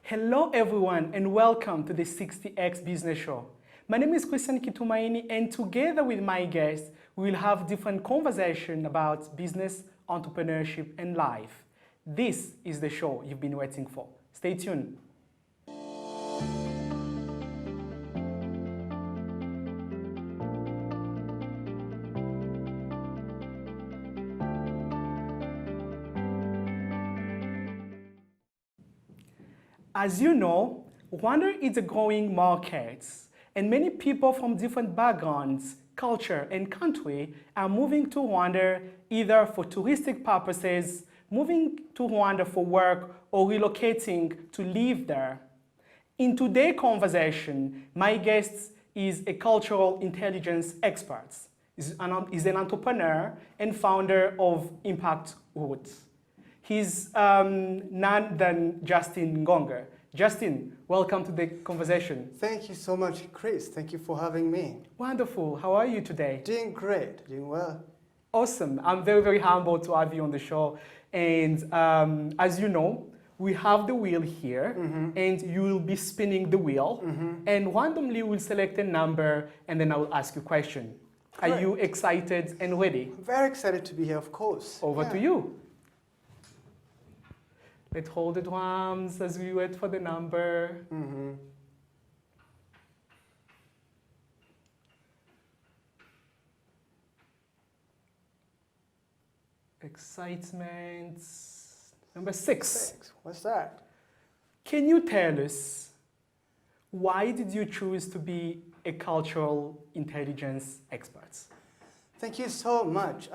Hello everyone and welcome to the 60X Business Show. My name is Kitumaini and together with my guests, we will have different conversations about business, entrepreneurship and life. This is the show you've been waiting for. Stay tuned. As you know, Rwanda is a growing market, and many people from different backgrounds, culture, and country are moving to Rwanda either for touristic purposes, moving to Rwanda for work, or relocating to live there. In today's conversation, my guest is a cultural intelligence expert. He's an entrepreneur and founder of Impact Roots. He's none than Justin Ngonga. Justin, welcome to the conversation. Thank you so much, Chris. Thank you for having me. Wonderful. How are you today? Doing great. Doing well. Awesome. I'm very, very humbled to have you on the show. And as you know, we have the wheel here, and you will be spinning the wheel. And randomly, we'll select a number, and then I will ask you a question. Great. Are you excited and ready? I'm very excited to be here, of course. Over to you. Let's hold the drums as we wait for the number. Excitement. Number 6. What's that? Can you tell us why did you choose to be a cultural intelligence expert? Thank you so much.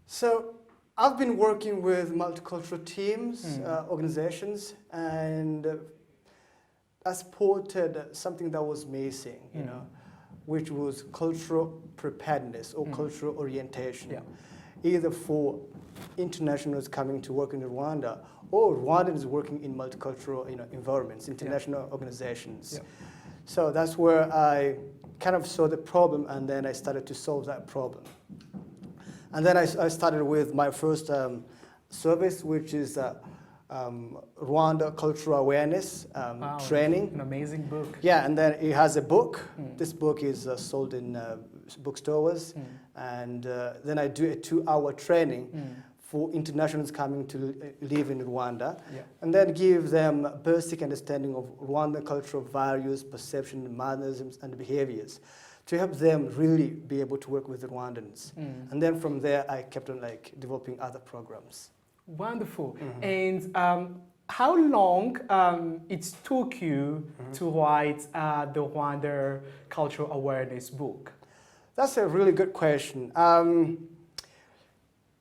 So I've been working with multicultural teams, organizations, and I spotted something that was missing, you know, which was cultural preparedness or cultural orientation, either for internationals coming to work in Rwanda or Rwandans working in multicultural environments, international organizations. So that's where I kind of saw the problem, and then I started to solve that problem. And then I started with my first service, which is Rwanda Cultural Awareness Training. An amazing book. Yeah, and then it has a book. This book is sold in bookstores. And then I do a 2-hour training for internationals coming to live in Rwanda. And then give them a basic understanding of Rwanda cultural values, perception, mannerisms, and behaviors, to help them really be able to work with the Rwandans. And then from there, I kept on developing other programs. Wonderful. And how long it took you to write the Rwanda Cultural Awareness book? That's a really good question.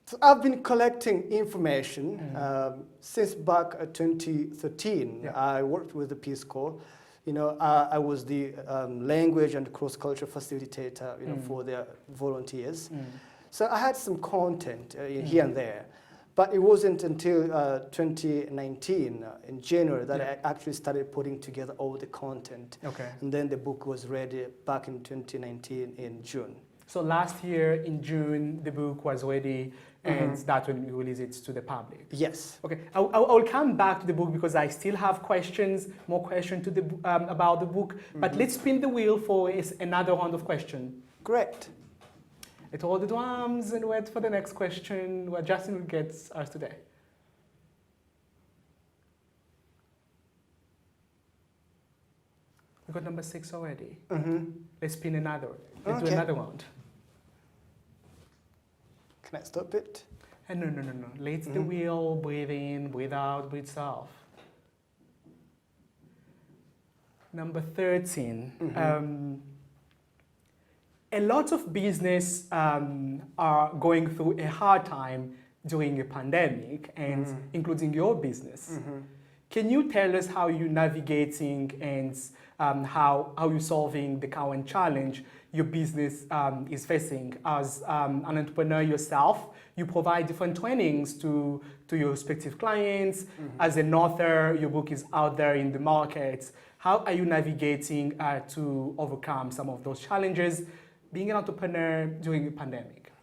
So I've been collecting information since back 2013. I worked with the Peace Corps. I was the language and cross-culture facilitator, for their volunteers. So I had some content here and there, but it wasn't until 2019, in January, that I actually started putting together all the content. And then the book was ready back in 2019 in June. So last year in June, the book was ready, and that's when we released it to the public. Yes. Okay, I'll come back to the book because I still have questions, more questions to about the book. But let's spin the wheel for another round of questions. Great. Let's hold the drums and wait for the next question, what Justin will get us today. We got number 6 already. Let's spin another. Let's do another round. Can I stop it? No. Let the wheel breathe in, breathe out, breathe out. Number 13. A lot of business are going through a hard time during a pandemic, and including your business. Can you tell us how you're navigating and how you're solving the current challenge your business is facing? As an entrepreneur yourself, you provide different trainings to your respective clients. As an author, your book is out there in the market. How are you navigating to overcome some of those challenges, being an entrepreneur during a pandemic?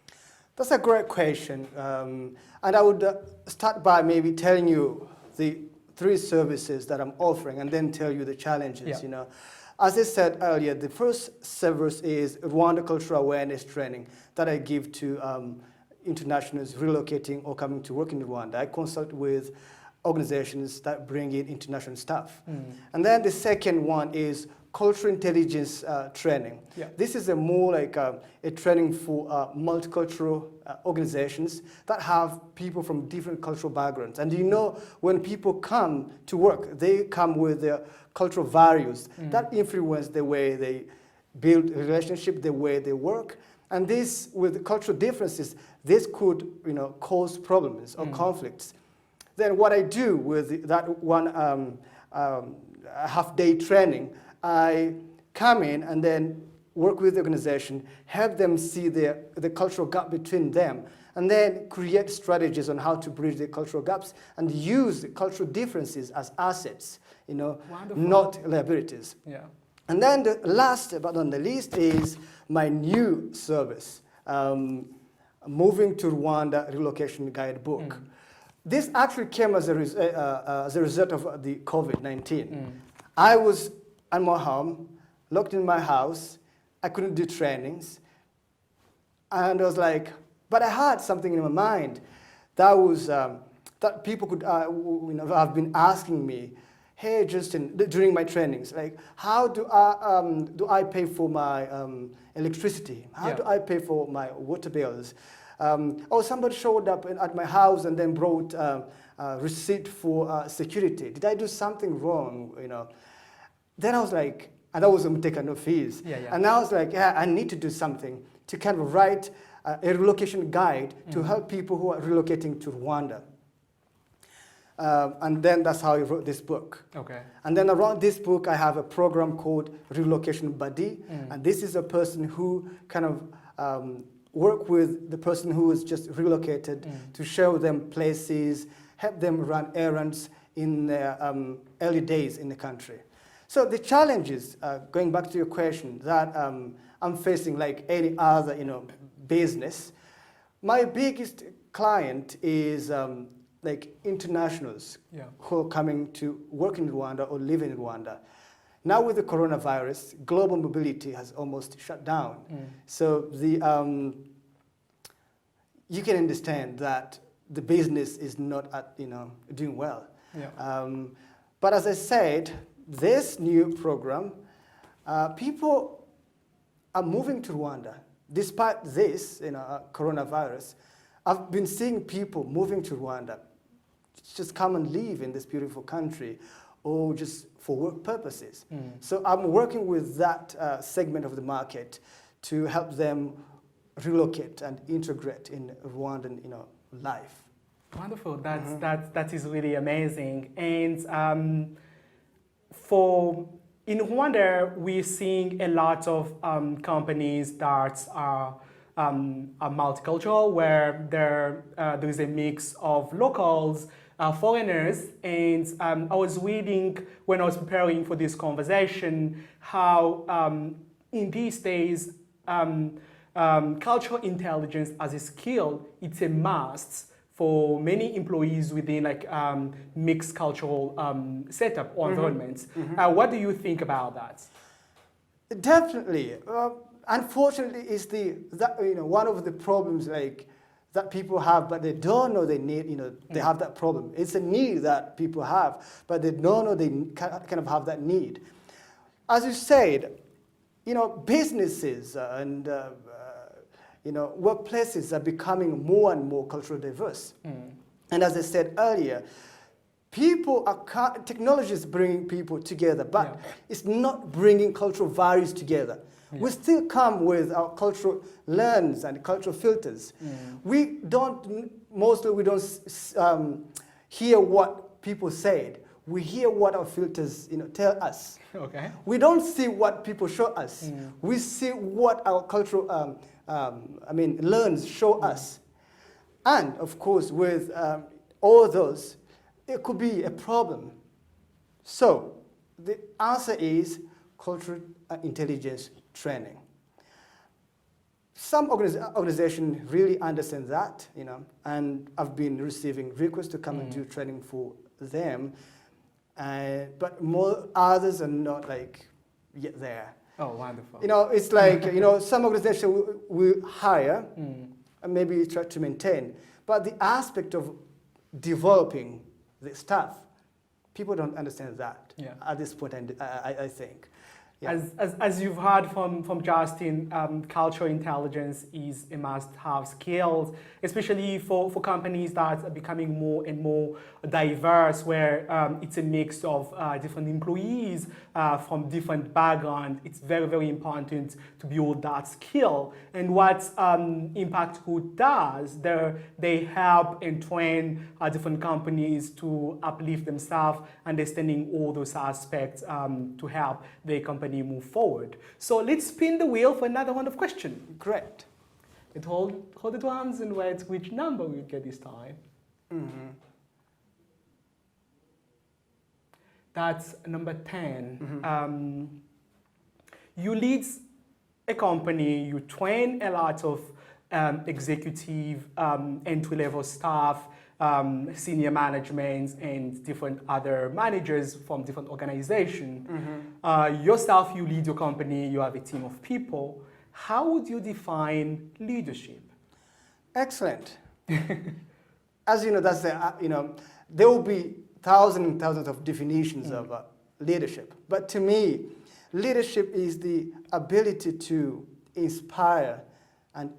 That's a great question. And I would start by maybe telling you the 3 services that I'm offering and then tell you the challenges, Yeah. you know. As I said earlier, the first service is Rwanda Cultural Awareness Training that I give to internationals relocating or coming to work in Rwanda. I consult with organizations that bring in international staff. And then the second one is cultural intelligence training. Yeah. This is a more like a training for multicultural organizations that have people from different cultural backgrounds. And you know, when people come to work, they come with their cultural values that influence the way they build a relationship, the way they work. And this, with cultural differences, this could, you know, cause problems or conflicts. Then what I do with that one half-day training, I come in and then work with the organization, help them see the cultural gap between them, and then create strategies on how to bridge the cultural gaps and use the cultural differences as assets, you know, Wonderful. not liabilities. Yeah. And then the last but not the least is my new service, Moving to Rwanda Relocation Guidebook. This actually came as a result of the COVID-19. I was at my home, locked in my house. I couldn't do trainings. And I was like, but I had something in my mind that was, that people could, you know, have been asking me, hey, Justin, during my trainings, like, how do I pay for my electricity? How do I pay for my water bills? Or somebody showed up at my house and then brought a receipt for security. Did I do something wrong, you know? Then I was like, and I wasn't taking no fees. And I was like, yeah, I need to do something to kind of write a relocation guide to help people who are relocating to Rwanda. And then that's how I wrote this book. Okay. And then around this book, I have a program called Relocation Buddy. And this is a person who kind of work with the person who is just relocated to show them places, help them run errands in their early days in the country. So the challenges, going back to your question, that I'm facing like any other, you know, business, my biggest client is like internationals who are coming to work in Rwanda or live in Rwanda. Now with the coronavirus, global mobility has almost shut down. So the you can understand that the business is not you know, doing well. But as I said, this new program, people are moving to Rwanda. Despite this, you know, coronavirus, I've been seeing people moving to Rwanda, just come and live in this beautiful country, or just for work purposes. So I'm working with that segment of the market to help them relocate and integrate in Rwandan, you know, life. Wonderful. That is really amazing. And in Rwanda, we're seeing a lot of companies that are multicultural, where there is a mix of locals, foreigners, and I was reading when I was preparing for this conversation how in these days cultural intelligence as a skill, it's a must for many employees within like mixed cultural setup or environments. What do you think about that? Definitely. Unfortunately, is that you know, one of the problems like that people have, but they don't know they need, you know, they have that problem. It's a need that people have, but they don't know they kind of have that need. As you said, you know, businesses and you know, workplaces are becoming more and more culturally diverse. And as I said earlier, technology is bringing people together, but it's not bringing cultural values together. We still come with our cultural lens and cultural filters. We don't hear what people said. We hear what our filters, you know, tell us. Okay. We don't see what people show us. We see what our cultural lens show us. And of course, with all those, it could be a problem. So the answer is cultural intelligence training. Some organizations really understand that, you know, and I've been receiving requests to come and do training for them. but more others are not like yet there. Oh, wonderful. You know, it's like, you know, some organizations will hire and maybe try to maintain, but the aspect of developing the staff, people don't understand that at this point, I think. Yeah. As you've heard from Justin, cultural intelligence is a must-have skill, especially for companies that are becoming more and more diverse, where it's a mix of different employees from different backgrounds. It's very, very important to build that skill. And what Impact Hood does, they help and train different companies to uplift themselves, understanding all those aspects to help their company move forward. So let's spin the wheel for another round of questions. Great. And hold the drums and wait which number we'll get this time. That's number 10. You lead a company, you train a lot of executive, entry-level staff, senior management, and different other managers from different organizations. Yourself, you lead your company, you have a team of people. How would you define leadership? Excellent. As you know, that's the, you know, there will be thousands and thousands of definitions of leadership. But to me, leadership is the ability to inspire and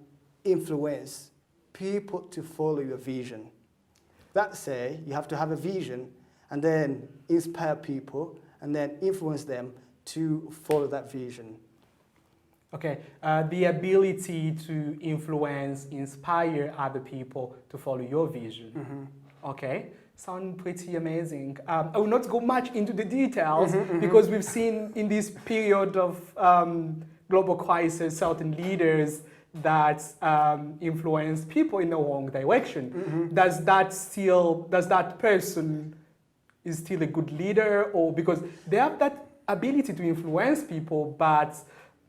influence people to follow your vision. That say, you have to have a vision and then inspire people and then influence them to follow that vision. Okay, the ability to influence, inspire other people to follow your vision. Okay, sound pretty amazing. I will not go much into the details because we've seen in this period of global crisis certain leaders that influence people in the wrong direction. Does that person is still a good leader, or because they have that ability to influence people, but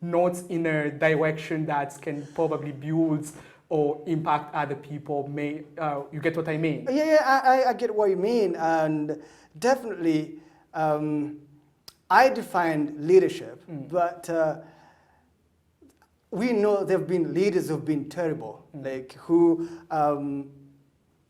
not in a direction that can probably build or impact other people? You get what I mean? Yeah, I get what you mean, and definitely I define leadership, but we know there have been leaders who've been terrible, like who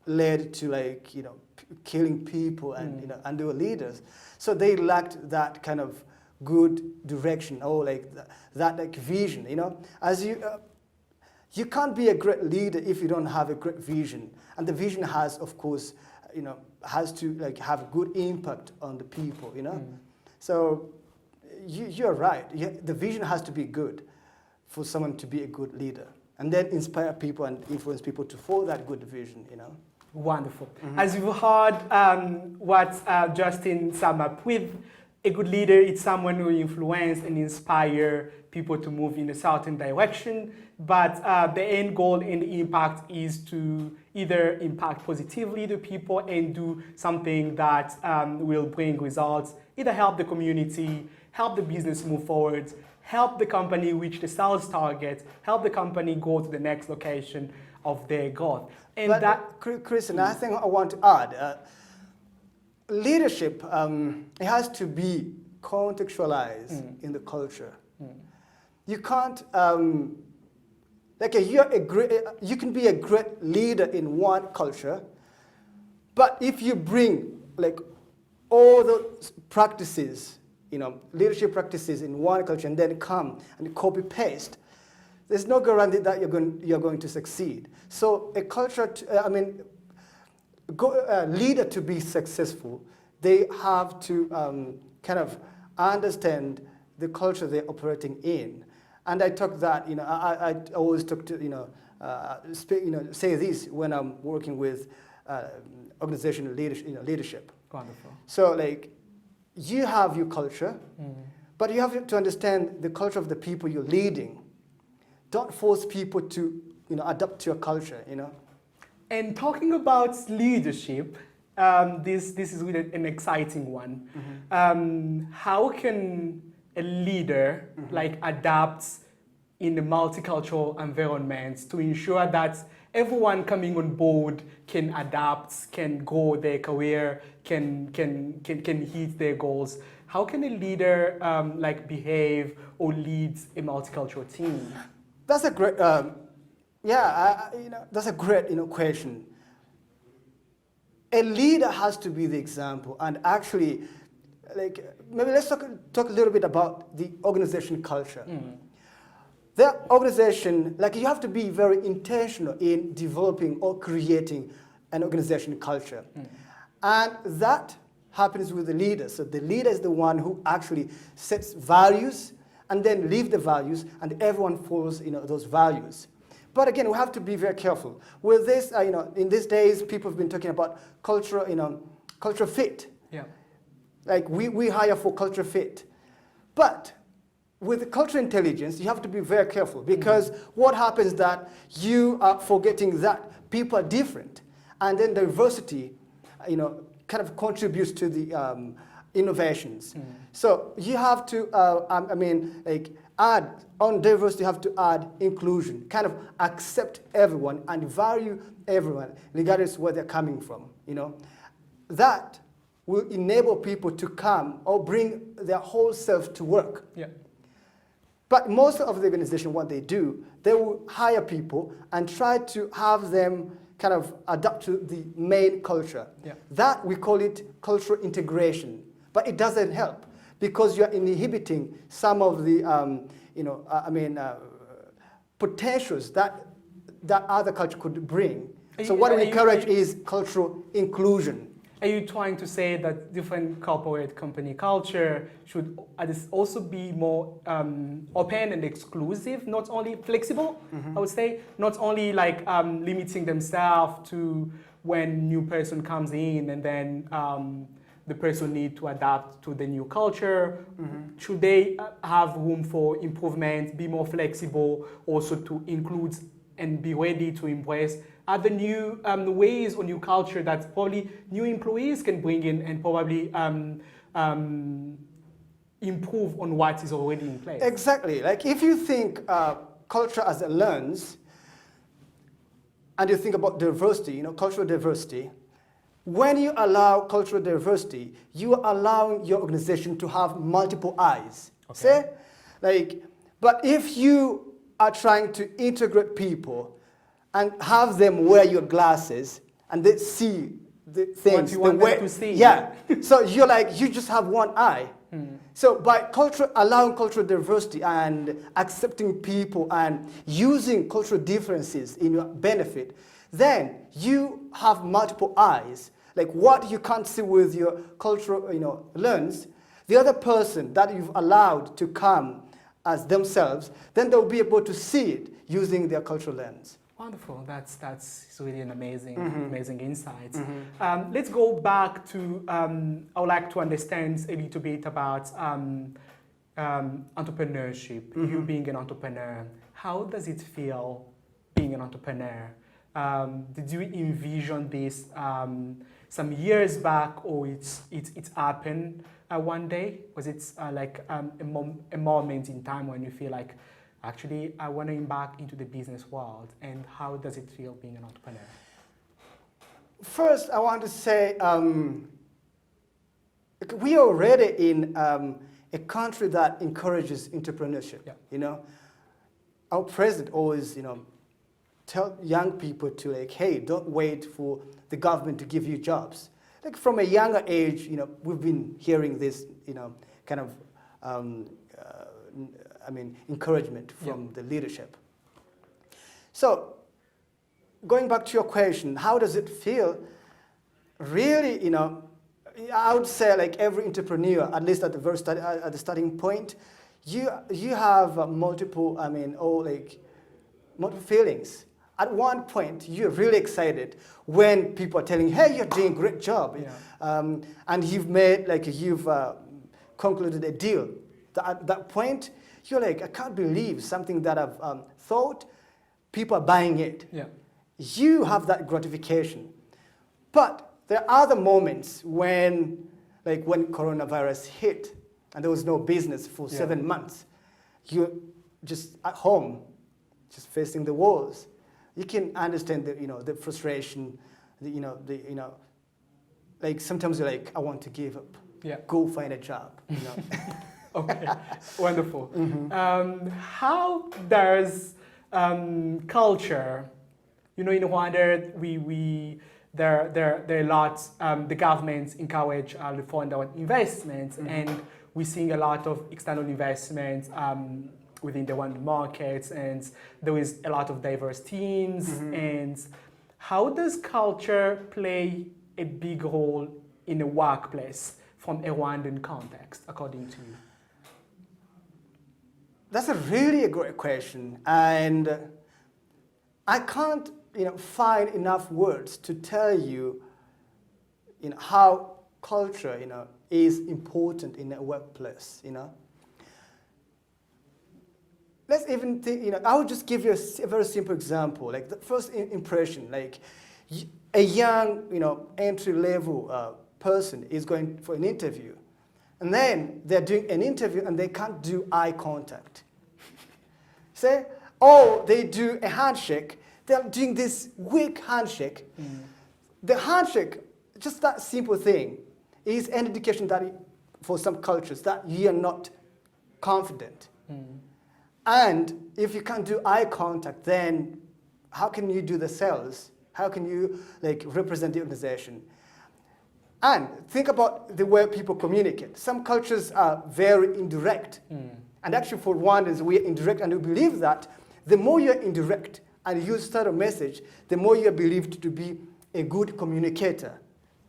led to, like, you know, killing people, and you know, and they were leaders, so they lacked that kind of good direction, or like that like vision. You know, as you can't be a great leader if you don't have a great vision, and the vision has, of course, you know, has to like have good impact on the people. You know, so you're right. The vision has to be good for someone to be a good leader, and then inspire people and influence people to follow that good vision. You know. Wonderful. As you've heard what Justin summed up with, a good leader is someone who influences and inspires people to move in a certain direction, but the end goal and the impact is to either impact positively the people and do something that will bring results, either help the community, help the business move forward, help the company reach the sales target, help the company go to the next location of their growth. And but that, Chris, and I think I want to add, leadership, it has to be contextualized in the culture. You can't, like you can be a great leader in one culture, but if you bring like all the practices, you know, leadership practices in one culture, and then come and copy paste, there's no guarantee that you're going to succeed. So a culture, leader to be successful, they have to kind of understand the culture they're operating in. And I talk that, you know, I always talk to, you know, say this when I'm working with organizational leadership. wonderful. So like, you have your culture, but you have to understand the culture of the people you're leading. Don't force people to, you know, adapt to your culture, you know. And talking about leadership, this is really an exciting one. How can a leader like adapt in a multicultural environment to ensure that everyone coming on board can adapt, can grow their career, can hit their goals. How can a leader like behave or lead a multicultural team? That's a great, that's a great, question. A leader has to be the example, and actually, like, maybe let's talk a little bit about the organization culture. The organization, like, you have to be very intentional in developing or creating an organization culture. And that happens with the leader. So the leader is the one who actually sets values and then live the values, and everyone follows, those values. But again, we have to be very careful. With this, in these days, people have been talking about culture fit. Yeah. Like, we hire for culture fit. But with cultural intelligence, you have to be very careful, because what happens that you are forgetting that people are different, and then diversity, kind of contributes to the innovations. So you have to, add on diversity. You have to add inclusion, kind of accept everyone and value everyone, regardless of where they're coming from. That will enable people to come or bring their whole self to work. Yeah. But most of the organization, what they do, they will hire people and try to have them kind of adapt to the main culture. Yeah. That, we call it cultural integration. But it doesn't help, because you're inhibiting some of the potentials that other culture could bring. So what we encourage is cultural inclusion. Are you trying to say that different corporate company culture should also be more open and exclusive, not only flexible, I would say, not only like limiting themselves to when new person comes in and then the person need to adapt to the new culture? Should they have room for improvement, be more flexible, also to include and be ready to embrace other new ways or new culture that probably new employees can bring in and probably improve on what is already in place? Exactly. Like, if you think culture as a lens, and you think about diversity, cultural diversity, when you allow cultural diversity, you are allowing your organization to have multiple eyes. Okay. But if you are trying to integrate people and have them wear your glasses and they see the things what you want them to see. Yeah. So you just have one eye. So by allowing cultural diversity and accepting people and using cultural differences in your benefit, then you have multiple eyes. Like, what you can't see with your cultural, lens, the other person that you've allowed to come as themselves, then they'll be able to see it using their cultural lens. Wonderful. That's really an amazing insight. Let's go back to, I would like to understand a little bit about entrepreneurship. You being an entrepreneur, how does it feel being an entrepreneur? Did you envision this some years back, or it happened one day? Was it a moment in time when you feel like, actually, I want to embark into the business world? And how does it feel being an entrepreneur? First, I want to say we are already in a country that encourages entrepreneurship. Yeah. Our president always, tell young people to, like, hey, don't wait for the government to give you jobs. Like, from a younger age, we've been hearing this, kind of encouragement from the leadership. So, going back to your question, how does it feel? Really, I would say, like, every entrepreneur, at least at the starting point, you have multiple feelings. At one point, you're really excited when people are telling you, hey, you're doing a great job. Yeah. And you've concluded a deal. At that point, you're like, I can't believe something that I've thought, people are buying it. Yeah. You have that gratification. But there are other moments when coronavirus hit and there was no business for 7 months. You're just at home, just facing the walls. you can understand the, the frustration, like sometimes you're like, I want to give up. Yeah. Go find a job, Okay, wonderful. How does culture, in Rwanda, there are lots, the governments encourage the foreign investments, and we're seeing a lot of external investments within the Rwandan markets, and there is a lot of diverse teams. And how does culture play a big role in a workplace from a Rwandan context, according to you? That's a really great question, and I can't, find enough words to tell you, how culture, is important in a workplace, Let's even think, I would just give you a very simple example, like the first impression, like a young, entry-level person is going for an interview, and then they're doing an interview and they can't do eye contact. They do a handshake, they're doing this weak handshake. The handshake, just that simple thing, is an indication that for some cultures that you are not confident. And if you can't do eye contact, then how can you do the sales? How can you represent the organization? And think about the way people communicate. Some cultures are very indirect. And actually for Rwandans, we are indirect, and we believe that the more you're indirect and you start a message, the more you're believed to be a good communicator.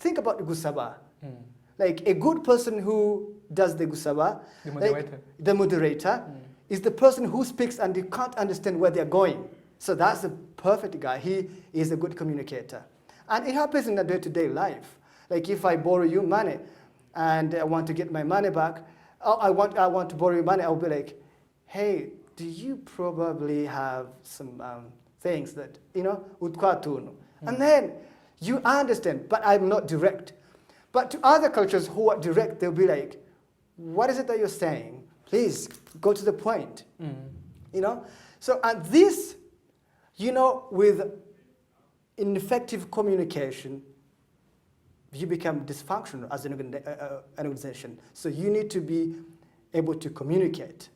Think about Gusaba. Like a good person who does the Gusaba, the moderator is the person who speaks and you can't understand where they're going. So that's a perfect guy. He is a good communicator. And it happens in the day-to-day life. Like if I borrow you money and I want to get my money back, I want to borrow your money, I'll be like, hey, do you probably have some things that, utkatunu? And then you understand, but I'm not direct. But to other cultures who are direct, they'll be like, what is it that you're saying? Please go to the point. So, and this, with ineffective communication, you become dysfunctional as an organization. So you need to be able to communicate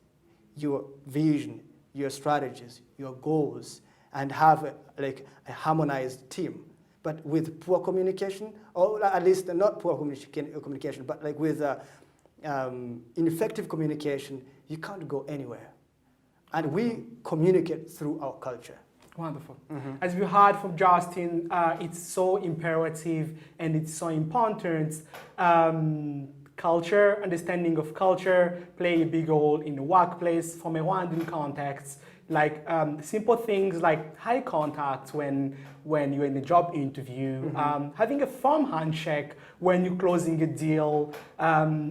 your vision, your strategies, your goals, and have a harmonized team. But with poor communication, or at least not poor communication, but with ineffective communication, you can't go anywhere. And we communicate through our culture. Wonderful. As we heard from Justin, it's so imperative and it's so important. Culture, understanding of culture, play a big role in the workplace from a Rwandan context. Like simple things like eye contact when you're in a job interview, having a firm handshake when you're closing a deal.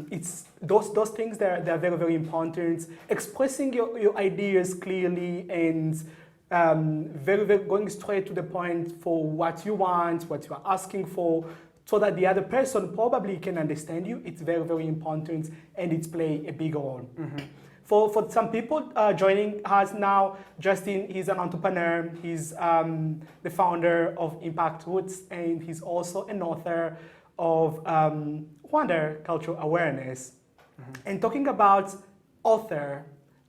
It's those things they're very, very important. Expressing your ideas clearly and very, very going straight to the point for what you want, what you are asking for, so that the other person probably can understand you. It's very, very important, and it's play a big role. For some people joining us now, Justin, he's an entrepreneur. He's the founder of Impact Roots, and he's also an author of Rwanda Cultural Awareness. And talking about author,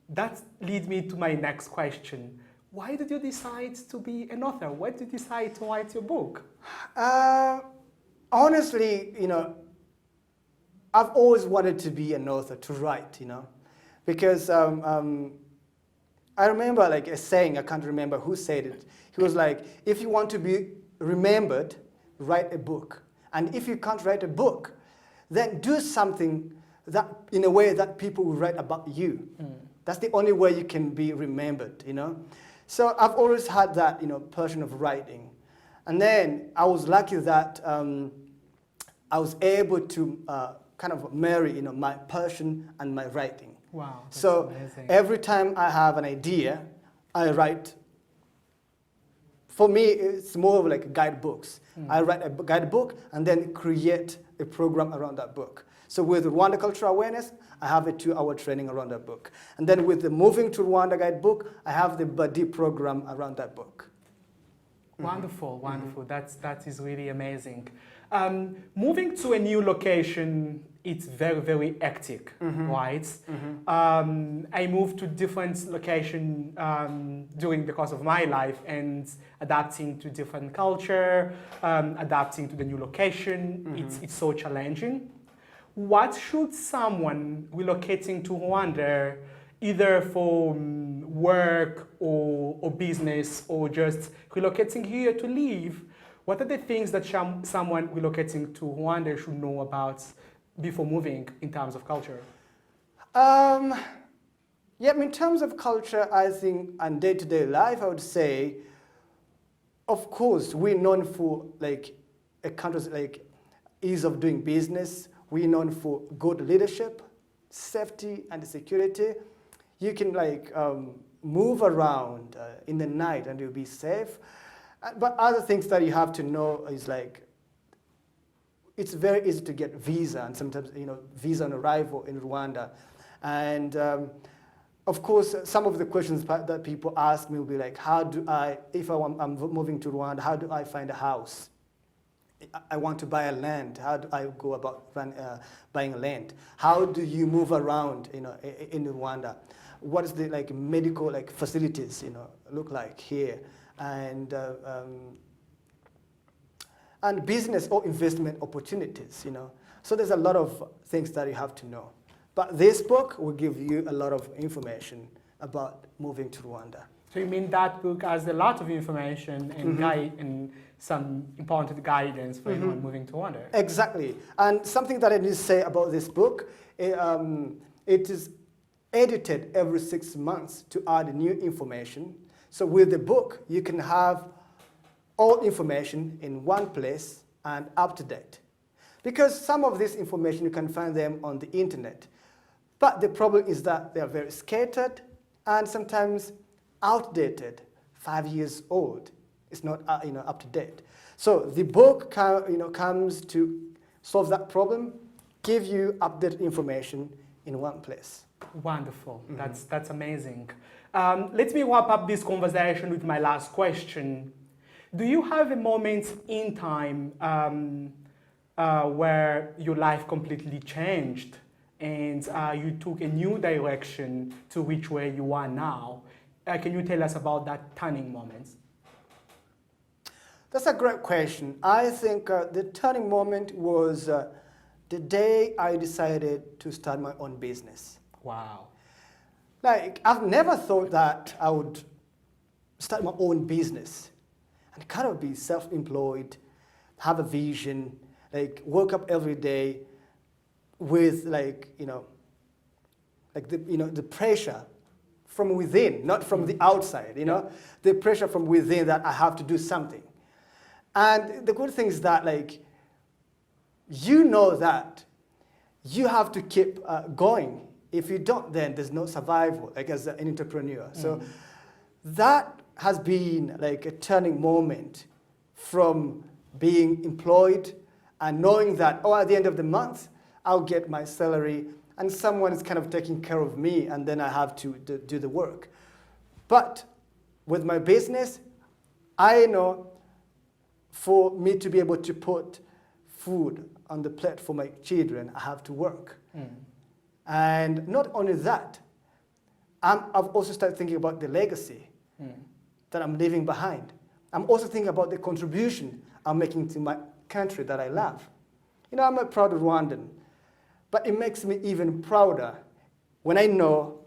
that leads me to my next question. Why did you decide to be an author? Why did you decide to write your book? Honestly, I've always wanted to be an author, to write, because I remember a saying, I can't remember who said it. He was like, if you want to be remembered, write a book. And if you can't write a book, then do something that in a way that people will write about you. That's the only way you can be remembered, So I've always had that, passion of writing. And then I was lucky that I was able to kind of marry, my passion and my writing. Wow, that's so amazing. Every time I have an idea, I write. For me, it's more of like guidebooks. I write a guidebook and then create a program around that book. So with Rwanda Cultural Awareness, I have a 2-hour training around that book. And then with the Moving to Rwanda guidebook, I have the buddy program around that book. Wonderful, wonderful. That is really amazing. Moving to a new location, it's very, very hectic, right? I moved to different location during the course of my life, and adapting to different culture, adapting to the new location, it's so challenging. What should someone relocating to Rwanda, either for work or business, or just relocating here to live, what are the things that someone relocating to Rwanda should know about before moving in terms of culture? Yeah, in terms of culture, I think, and day-to-day life, I would say, of course, we're known for like a country's like ease of doing business. We're known for good leadership, safety, and security. You can like move around in the night and you'll be safe. But other things that you have to know is like, it's very easy to get visa, and sometimes, visa on arrival in Rwanda. And of course, some of the questions that people ask me will be like, how do I, if I'm moving to Rwanda, how do I find a house? I want to buy a land. How do I go about buying a land? How do you move around, in Rwanda? What is the like medical like facilities, look like here? And business or investment opportunities, So there's a lot of things that you have to know. But this book will give you a lot of information about moving to Rwanda. So you mean that book has a lot of information and guide and some important guidance for anyone moving to Rwanda? Exactly. And something that I need to say about this book, it is edited every 6 months to add new information. So with the book, you can have all information in one place and up to date. Because some of this information, you can find them on the internet. But the problem is that they are very scattered and sometimes outdated, 5 years old. It's not up to date. So the book comes to solve that problem, give you updated information in one place. Wonderful. That's amazing. Let me wrap up this conversation with my last question. Do you have a moment in time where your life completely changed and you took a new direction to reach where you are now? Can you tell us about that turning moment? That's a great question. I think the turning moment was the day I decided to start my own business. Wow. Like, I've never thought that I would start my own business and kind of be self-employed, have a vision, like wake up every day with like, the pressure from within, not from the outside, the pressure from within that I have to do something. And the good thing is that like, that you have to keep going. If you don't, then there's no survival, like as an entrepreneur. So that has been like a turning moment from being employed and knowing that, at the end of the month, I'll get my salary and someone is kind of taking care of me and then I have to do the work. But with my business, I know for me to be able to put food on the plate for my children, I have to work. And not only that, I've also started thinking about the legacy that I'm leaving behind. I'm also thinking about the contribution I'm making to my country that I love. I'm a proud Rwandan, but it makes me even prouder when I know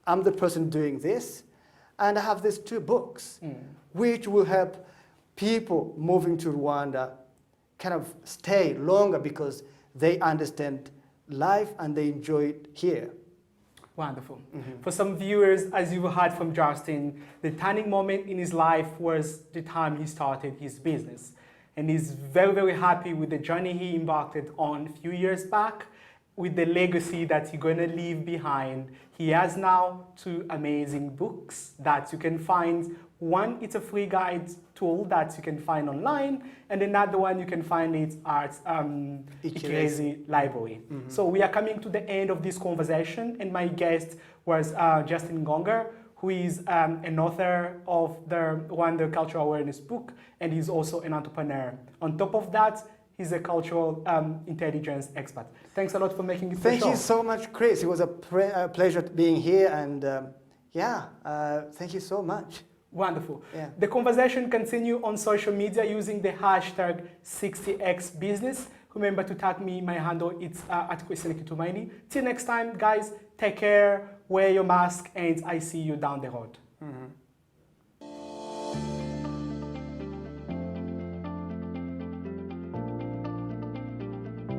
I'm the person doing this, and I have these 2 books, which will help people moving to Rwanda kind of stay longer because they understand life and they enjoy it here. Wonderful. For some viewers, as you heard from Justin, the turning moment in his life was the time he started his business. And he's very, very happy with the journey he embarked on a few years back, with the legacy that he's going to leave behind. He has now 2 amazing books that you can find. One, it's a free guide tool that you can find online, and another one you can find it at Ikirezi Library. So we are coming to the end of this conversation, and my guest was Justin Gonga, who who is an author of the Cultural Awareness book, and he's also an entrepreneur. On top of that, he's a cultural intelligence expert. Thanks a lot for making it. Thank you so much, Chris. It was a pleasure being here, and thank you so much. Wonderful. Yeah. The conversation continue on social media using the hashtag 60xbusiness. Remember to tag me. My handle it's at Kitumaini. Till next time, guys. Take care. Wear your mask, and I see you down the road. Mm-hmm.